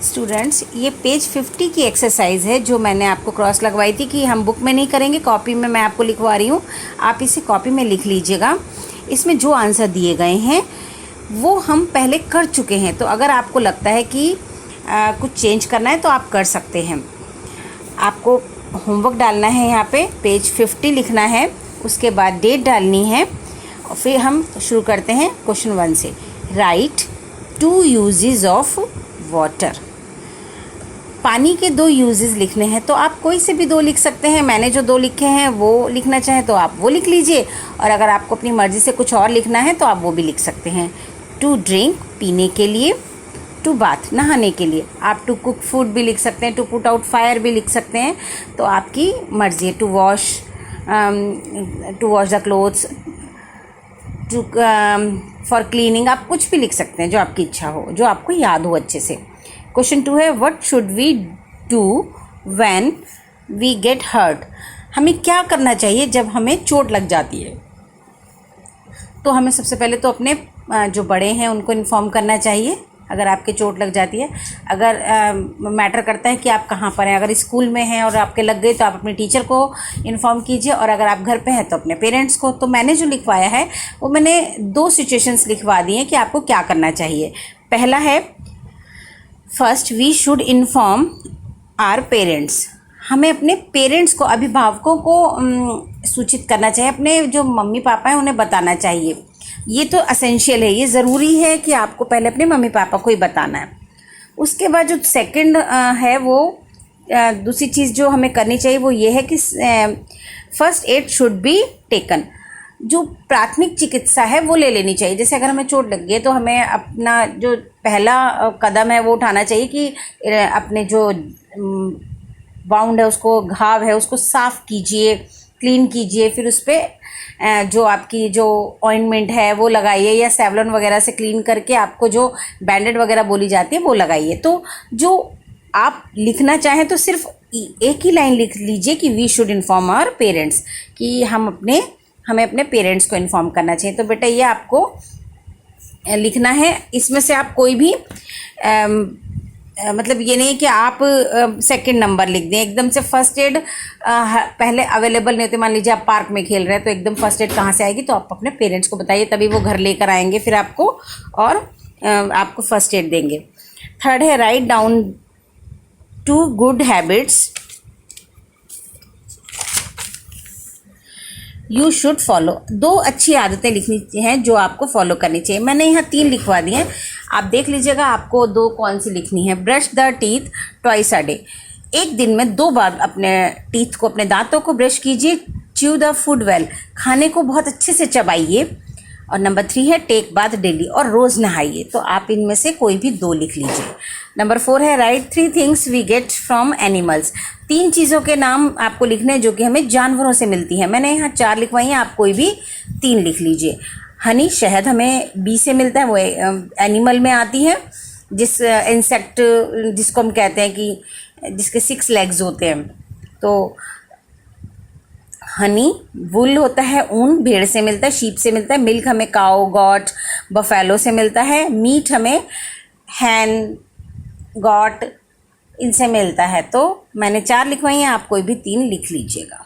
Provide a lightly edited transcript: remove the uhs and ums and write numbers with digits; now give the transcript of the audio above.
Students, ये page 50 की exercise है जो मैंने आपको क्रॉस लगवाई थी कि हम बुक में नहीं करेंगे, कॉपी में मैं आपको लिखवा रही हूँ। आप इसे कॉपी में लिख लीजिएगा। इसमें जो आंसर दिए गए हैं वो हम पहले कर चुके हैं, तो अगर आपको लगता है कि कुछ चेंज करना है तो आप कर सकते हैं। आपको होमवर्क डालना है, यहाँ पे पेज 50 लिखना है, उसके बाद डेट डालनी है और फिर हम शुरू करते हैं क्वेश्चन 1 से। Right 2 uses of water. पानी के 2 यूजेस लिखने हैं, तो आप कोई से भी 2 लिख सकते हैं। मैंने जो 2 लिखे हैं वो लिखना चाहें तो आप वो लिख लीजिए, और अगर आपको अपनी मर्ज़ी से कुछ और लिखना है तो आप वो भी लिख सकते हैं। टू ड्रिंक पीने के लिए, टू बाथ नहाने के लिए। आप टू कुक फूड भी लिख सकते हैं, टू पुट आउट फायर भी लिख सकते हैं, तो आपकी मर्ज़ी है। To wash the clothes, to for cleaning, आप कुछ भी लिख सकते हैं जो आपकी इच्छा हो, जो आपको याद हो अच्छे से। क्वेश्चन 2 है what should we do when we get hurt. हमें क्या करना चाहिए जब हमें चोट लग जाती है। तो हमें सबसे पहले तो अपने जो बड़े हैं उनको इन्फॉर्म करना चाहिए अगर आपके चोट लग जाती है। अगर मैटर करता है कि आप कहाँ पर हैं, अगर स्कूल में हैं और आपके लग गई तो आप अपने टीचर को इन्फॉर्म कीजिए, और अगर आप घर पे हैं तो अपने पेरेंट्स को। तो मैंने जो लिखवाया है वो मैंने 2 सिचुएशंस लिखवा दी हैं कि आपको क्या करना चाहिए। पहला है first we should inform our parents. हमें अपने पेरेंट्स को, अभिभावकों को सूचित करना चाहिए, अपने जो मम्मी पापा हैं उन्हें बताना चाहिए। ये तो असेंशियल है, ये ज़रूरी है कि आपको पहले अपने मम्मी पापा को ही बताना है। उसके बाद जो सेकंड है वो दूसरी चीज़ जो हमें करनी चाहिए वो ये है कि first aid should be taken. जो प्राथमिक चिकित्सा है वो ले लेनी चाहिए। जैसे अगर हमें चोट लग गई तो हमें अपना जो पहला कदम है वो उठाना चाहिए कि अपने जो बाउंड है, उसको, घाव है, उसको साफ़ कीजिए, क्लीन कीजिए। फिर उस पर जो आपकी जो ऑइंटमेंट है वो लगाइए, या सेवलॉन वगैरह से क्लीन करके आपको जो बैंडेड वगैरह बोली जाती है वो लगाइए। तो जो आप लिखना चाहें तो सिर्फ एक ही लाइन लिख लीजिए कि we should inform our parents, कि हमें अपने पेरेंट्स को इन्फॉर्म करना चाहिए। तो बेटा ये आपको लिखना है। इसमें से आप कोई भी मतलब ये नहीं कि आप सेकंड नंबर लिख दें एकदम से। फर्स्ट एड पहले अवेलेबल नहीं होते। मान लीजिए आप पार्क में खेल रहे हैं तो एकदम फर्स्ट एड कहाँ से आएगी, तो आप अपने पेरेंट्स को बताइए, तभी वो घर लेकर आएंगे फिर आपको, और आपको फर्स्ट एड देंगे। थर्ड है write down 2 good habits you should follow. 2 अच्छी आदतें लिखनी हैं जो आपको फॉलो करनी चाहिए। मैंने यहाँ 3 लिखवा दी हैं, आप देख लीजिएगा आपको 2 कौन सी लिखनी है। Brush the teeth twice a day. एक दिन में 2 बार अपने टीथ को, अपने दांतों को ब्रश कीजिए। Chew the food well. खाने को बहुत अच्छे से चबाइए। और नंबर 3 है टेक बाथ डेली, और रोज़ नहाइए। तो आप इनमें से कोई भी 2 लिख लीजिए। नंबर 4 है write 3 things we get from animals. 3 चीज़ों के नाम आपको लिखने हैं जो कि हमें जानवरों से मिलती हैं। मैंने यहाँ 4 लिखवाई हैं, आप कोई भी 3 लिख लीजिए। हनी, शहद हमें बी से मिलता है, वो एनिमल में आती है। जिस इंसेक्ट जिसको हम कहते हैं कि जिसके 6 लेग्स होते हैं, तो हनी। वुल होता है ऊन, भेड़ से मिलता है, शीप से मिलता है। मिल्क हमें काऊ, गॉट, बफेलो से मिलता है। मीट हमें हैन, गॉट, इनसे मिलता है। तो मैंने 4 लिखवाई हैं, आप कोई भी 3 लिख लीजिएगा।